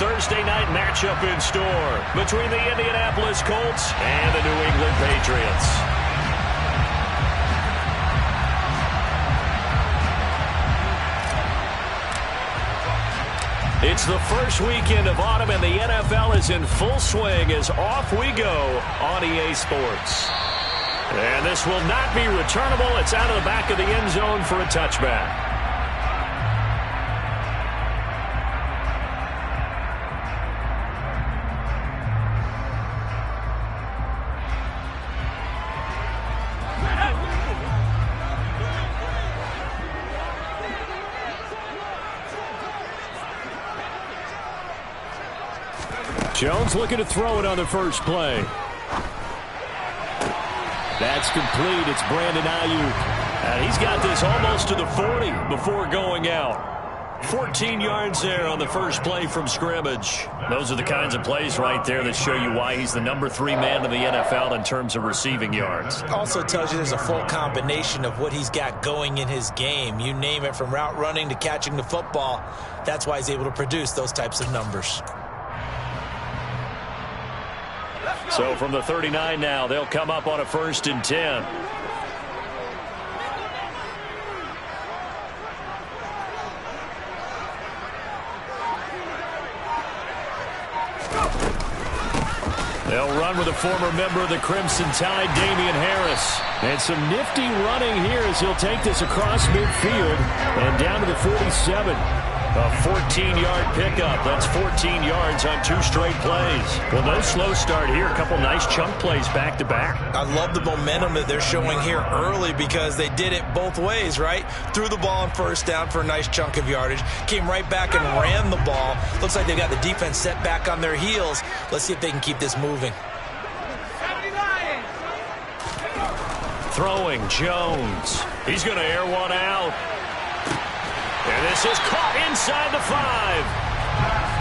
Thursday night matchup in store between the Indianapolis Colts and the New England Patriots. It's the first weekend of autumn, and the NFL is in full swing as off we go on EA Sports. And this will not be returnable. It's out of the back of the end zone for a touchback. Jones looking to throw it on the first play. That's complete. It's Brandon Ayuk. And he's got this almost to the 40 before going out. 14 yards there on the first play from scrimmage. Those are the kinds of plays right there that show you why he's the number 3 man in the NFL in terms of receiving yards. Also tells you there's a full combination of what he's got going in his game. You name it, from route running to catching the football. That's why he's able to produce those types of numbers. So from the 39 now, they'll come up on a 1st and 10. They'll run with a former member of the Crimson Tide, Damian Harris. And some nifty running here as he'll take this across midfield and down to the 47. A 14-yard pickup. That's 14 yards on 2 straight plays. Well, no slow start here. A couple nice chunk plays back-to-back. I love the momentum that they're showing here early because they did it both ways, right? Threw the ball on 1st down for a nice chunk of yardage. Came right back and ran the ball. Looks like they've got the defense set back on their heels. Let's see if they can keep this moving. Throwing Jones. He's going to air one out. And this is caught inside the 5.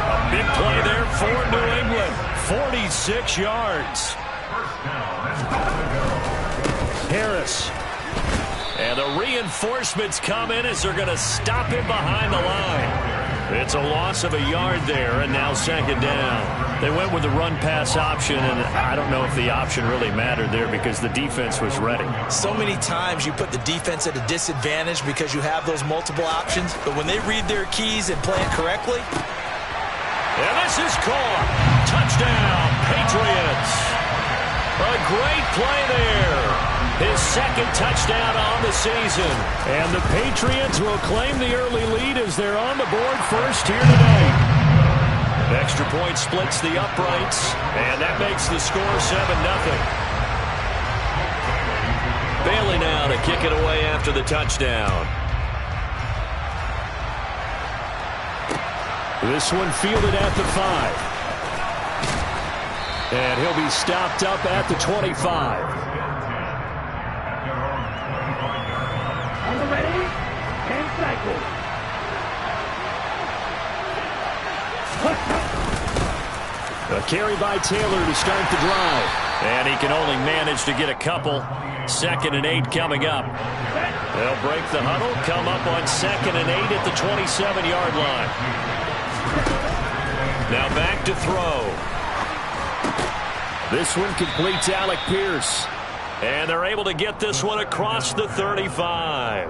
A big play there for New England. 46 yards. Harris. And the reinforcements come in as they're going to stop him behind the line. It's a loss of a yard there, and now 2nd down. They went with the run-pass option, and I don't know if the option really mattered there because the defense was ready. So many times you put the defense at a disadvantage because you have those multiple options, but when they read their keys and play it correctly. And this is caught. Touchdown, Patriots. A great play there. His 2nd touchdown on the season. And the Patriots will claim the early lead as they're on the board first here tonight. Extra point splits the uprights, and that makes the score 7-0. Bailey now to kick it away after the touchdown. This one fielded at the 5. And he'll be stopped up at the 25. Ready? And cycle. A carry by Taylor to start the drive. And he can only manage to get a couple. 2nd and 8 coming up. They'll break the huddle, come up on 2nd and 8 at the 27-yard line. Now back to throw. This one completes Alec Pierce. And they're able to get this one across the 35.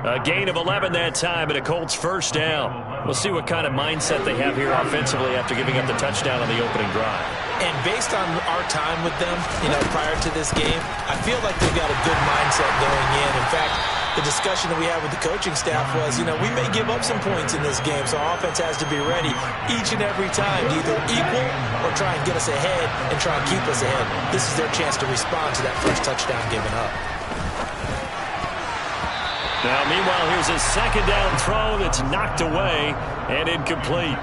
A gain of 11 that time and a Colts 1st down. We'll see what kind of mindset they have here offensively after giving up the touchdown on the opening drive. And based on our time with them, prior to this game, I feel like they've got a good mindset going in. In fact, the discussion that we had with the coaching staff was, we may give up some points in this game, so our offense has to be ready each and every time to either equal or try and get us ahead and try and keep us ahead. This is their chance to respond to that first touchdown given up. Now, meanwhile, here's a 2nd down throw that's knocked away and incomplete.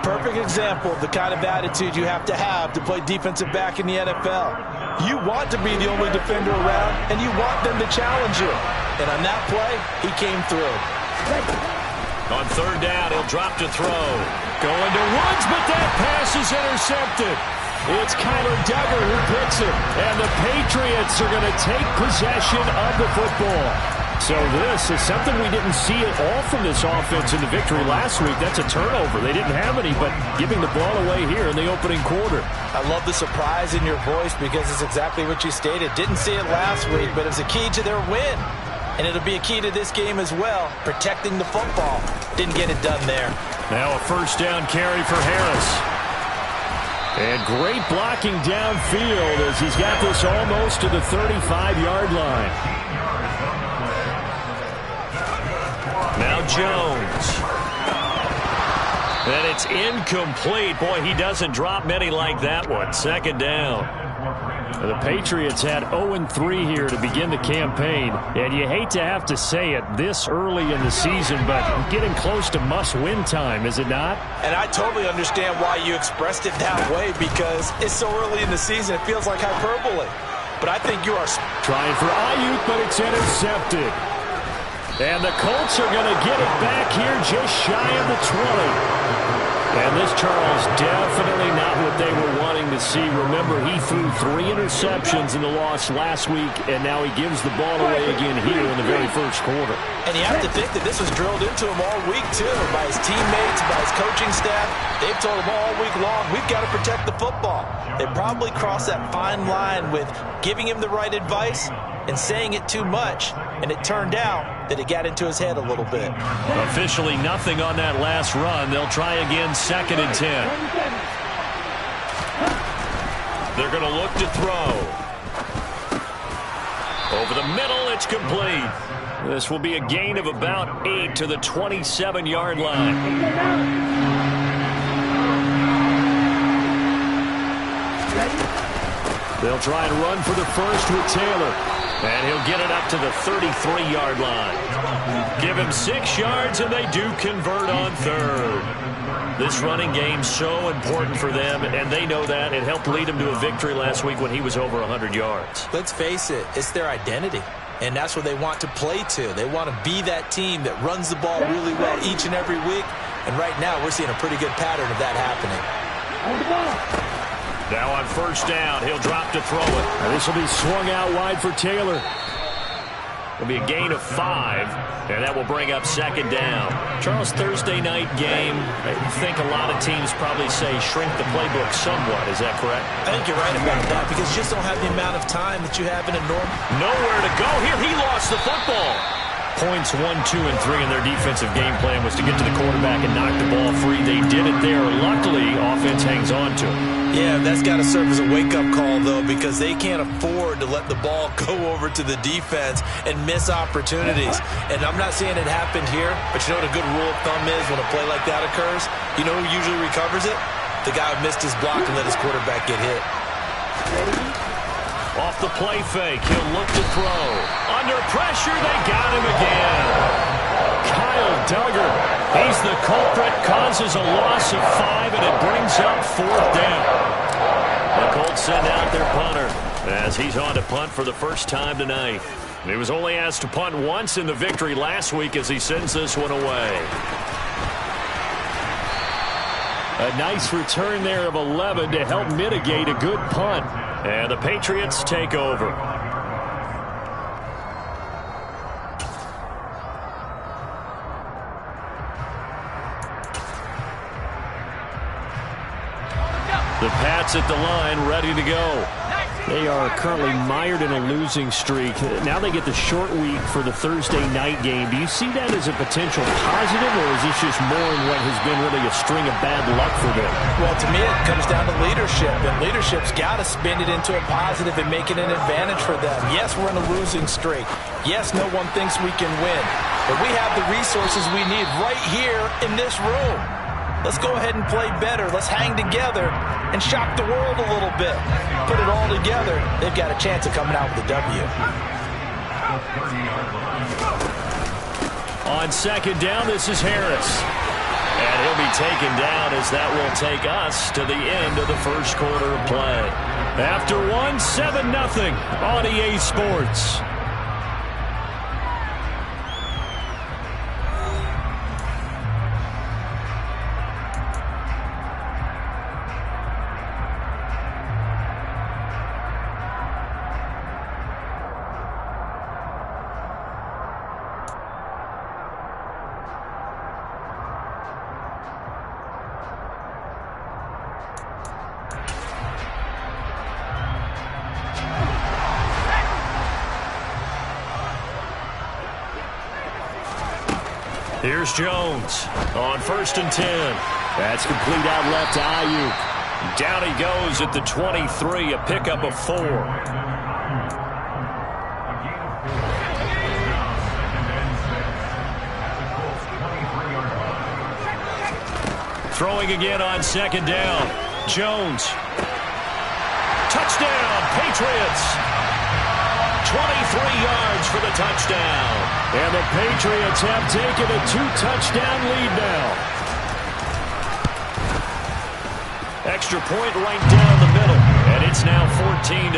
Perfect example of the kind of attitude you have to play defensive back in the NFL. You want to be the only defender around, and you want them to challenge you. And on that play, he came through. On 3rd down, he'll drop to throw. Going to Woods, but that pass is intercepted. It's Kyler Duggar who picks it. And the Patriots are going to take possession of the football. So this is something we didn't see at all from this offense in the victory last week. That's a turnover. They didn't have any, but giving the ball away here in the opening quarter. I love the surprise in your voice because it's exactly what you stated. Didn't see it last week, but it was a key to their win. And it'll be a key to this game as well, protecting the football. Didn't get it done there. Now a first down carry for Harris. And great blocking downfield as he's got this almost to the 35-yard line. Now Jones. And it's incomplete. Boy, he doesn't drop many like that one. Second down. The Patriots had 0-3 here to begin the campaign. And you hate to have to say it this early in the season, but getting close to must-win time, is it not? And I totally understand why you expressed it that way because it's so early in the season. It feels like hyperbole. But I think you are trying for Ayuk, but it's intercepted. And the Colts are going to get it back here just shy of the 20. And this, Charles, definitely not what they were wanting to see. Remember, he threw 3 interceptions in the loss last week, and now he gives the ball away again here in the very first quarter. And you have to think that this was drilled into him all week, too, by his teammates, by his coaching staff. They've told him all week long, we've got to protect the football. They probably crossed that fine line with giving him the right advice and saying it too much, and it turned out that it got into his head a little bit. Officially nothing on that last run. They'll try again, 2nd and 10. They're going to look to throw. Over the middle, it's complete. This will be a gain of about 8 to the 27-yard line. They'll try and run for the first with Taylor. And he'll get it up to the 33-yard line. Give him 6 yards, and they do convert on 3rd. This running game's so important for them, and they know that. It helped lead them to a victory last week when he was over 100 yards. Let's face it, it's their identity. And that's what they want to play to. They want to be that team that runs the ball really well each and every week. And right now, we're seeing a pretty good pattern of that happening. Now on first down, he'll drop to throw it. And this will be swung out wide for Taylor. It'll be a gain of 5, and that will bring up 2nd down. Charles, Thursday night game, I think a lot of teams probably say shrink the playbook somewhat. Is that correct? I think you're right about that because you just don't have the amount of time that you have in a normal. Nowhere to go here. He lost the football. Points 1, 2, and 3 in their defensive game plan was to get to the quarterback and knock the ball free. They did it there. Luckily, offense hangs on to it. Yeah, that's got to serve as a wake-up call, though, because they can't afford to let the ball go over to the defense and miss opportunities. And I'm not saying it happened here, but you know what a good rule of thumb is when a play like that occurs? You know who usually recovers it? The guy who missed his block and let his quarterback get hit. Off the play fake, he'll look to throw. Under pressure, they got him again. Kyle Duggar, he's the culprit, causes a loss of 5, and it brings up 4th down. The Colts send out their punter as he's on to punt for the first time tonight. He was only asked to punt once in the victory last week as he sends this one away. A nice return there of 11 to help mitigate a good punt. And the Patriots take over. The Pats at the line, ready to go. They are currently mired in a losing streak. Now they get the short week for the Thursday night game. Do you see that as a potential positive, or is this just more in what has been really a string of bad luck for them? Well, to me, it comes down to leadership, and leadership's got to spin it into a positive and make it an advantage for them. Yes, we're in a losing streak. Yes, no one thinks we can win, but we have the resources we need right here in this room. Let's go ahead and play better. Let's hang together and shock the world a little bit. Put it all together. They've got a chance of coming out with a W. On 2nd down, this is Harris. And he'll be taken down as that will take us to the end of the first quarter of play. After 1, 7-0 on EA Sports. Here's Jones on 1st and 10. That's complete out left to Ayuk. Down he goes at the 23, a pickup of 4. Throwing again on 2nd down. Jones. Touchdown, Patriots. 23 yards for the touchdown. And the Patriots have taken a 2-touchdown lead now. Extra point right down the middle. And it's now 14-0.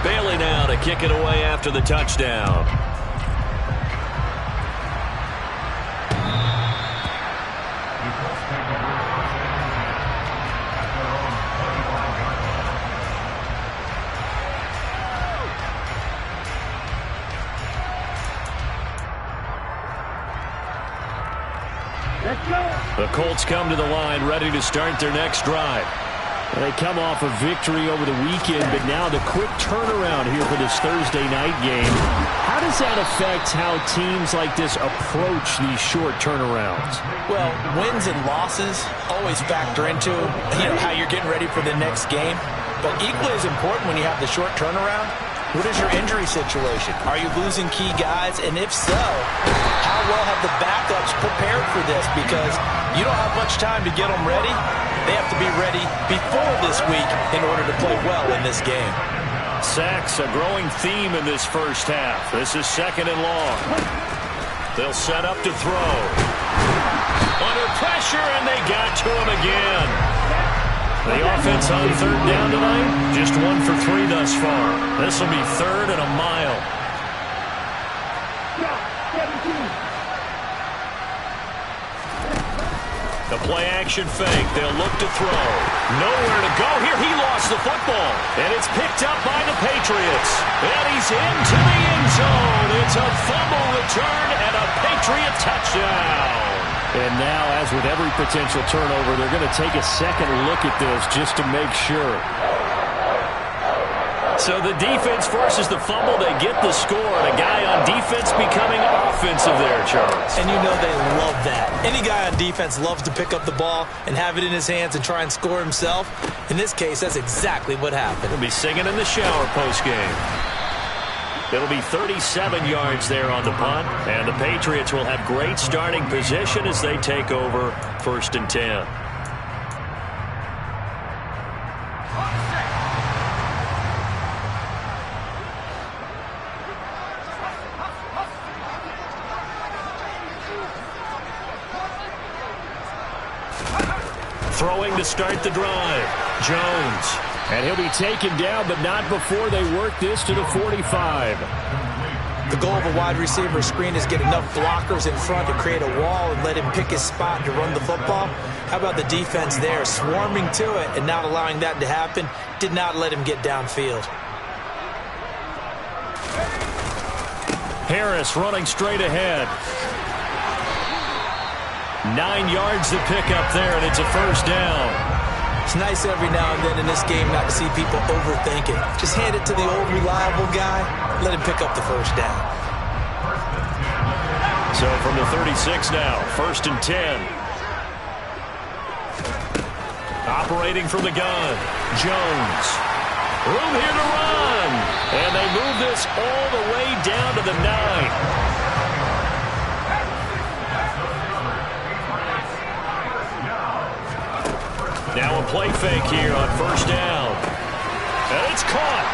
Bailey now to kick it away after the touchdown. The Colts come to the line ready to start their next drive. They come off a victory over the weekend, but now the quick turnaround here for this Thursday night game. How does that affect how teams like this approach these short turnarounds? Well, wins and losses always factor into how you're getting ready for the next game. But equally as important when you have the short turnaround, what is your injury situation? Are you losing key guys? And if so, how well have the backups prepared for this? Because you don't have much time to get them ready. They have to be ready before this week in order to play well in this game. Sacks, a growing theme in this first half. This is 2nd and long. They'll set up to throw. Under pressure, and they got to him again. The offense on 3rd down tonight, just 1 for 3 thus far. This will be 3rd and a mile. The play-action fake. They'll look to throw. Nowhere to go here. He lost the football. And it's picked up by the Patriots. And he's into the end zone. It's a fumble return and a Patriot touchdown. And now, as with every potential turnover, they're going to take a second look at this just to make sure. So the defense forces the fumble. They get the score. And a guy on defense becoming offensive there, Charles. And you know they love that. Any guy on defense loves to pick up the ball and have it in his hands and try and score himself. In this case, that's exactly what happened. He'll be singing in the shower post-game. It'll be 37 yards there on the punt, and the Patriots will have great starting position as they take over 1st and 10. Throwing to start the drive. Jones. And he'll be taken down, but not before they work this to the 45. The goal of a wide receiver screen is get enough blockers in front to create a wall and let him pick his spot to run the football. How about the defense there, swarming to it and not allowing that to happen? Did not let him get downfield. Harris running straight ahead. 9 yards to pick up there, and it's a 1st down. It's nice every now and then in this game not to see people overthink it. Just hand it to the old reliable guy. Let him pick up the 1st down. So from the 36 now, 1st and 10. Operating from the gun. Jones. Room here to run. And they move this all the way down to the 9. Now a play fake here on 1st down. And it's caught.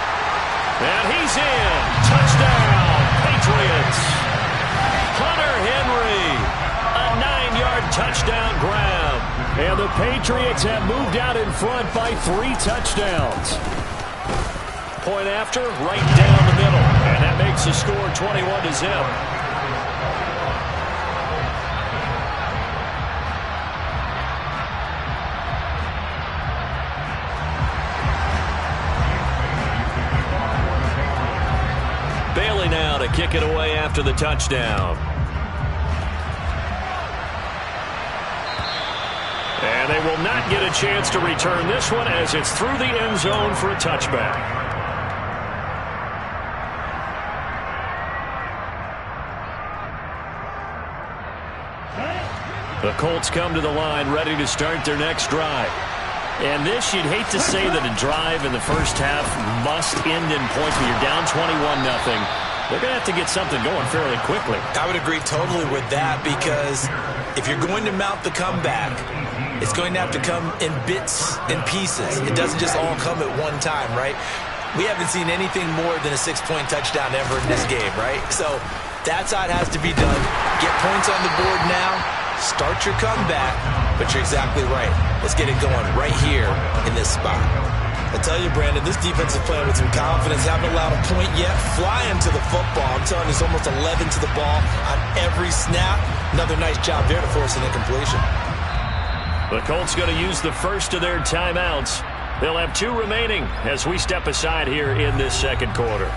And he's in. Touchdown, Patriots. Hunter Henry. A 9-yard touchdown grab. And the Patriots have moved out in front by 3 touchdowns. Point after, right down the middle. And that makes the score 21-0. Now to kick it away after the touchdown. And they will not get a chance to return this one as it's through the end zone for a touchback. The Colts come to the line ready to start their next drive. And this, you'd hate to say that a drive in the first half must end in points, but you're down 21-0. They're going to have to get something going fairly quickly. I would agree totally with that, because if you're going to mount the comeback, it's going to have to come in bits and pieces. It doesn't just all come at one time, right? We haven't seen anything more than a 6-point touchdown ever in this game, right? So that's how it has to be done. Get points on the board now. Start your comeback, but you're exactly right. Let's get it going right here in this spot. I tell you, Brandon, this defense is playing with some confidence. Haven't allowed a point yet. Flying to the football. I'm telling you, it's almost 11 to the ball on every snap. Another nice job there to force an incompletion. The Colts going to use the first of their timeouts. They'll have 2 remaining as we step aside here in this second quarter.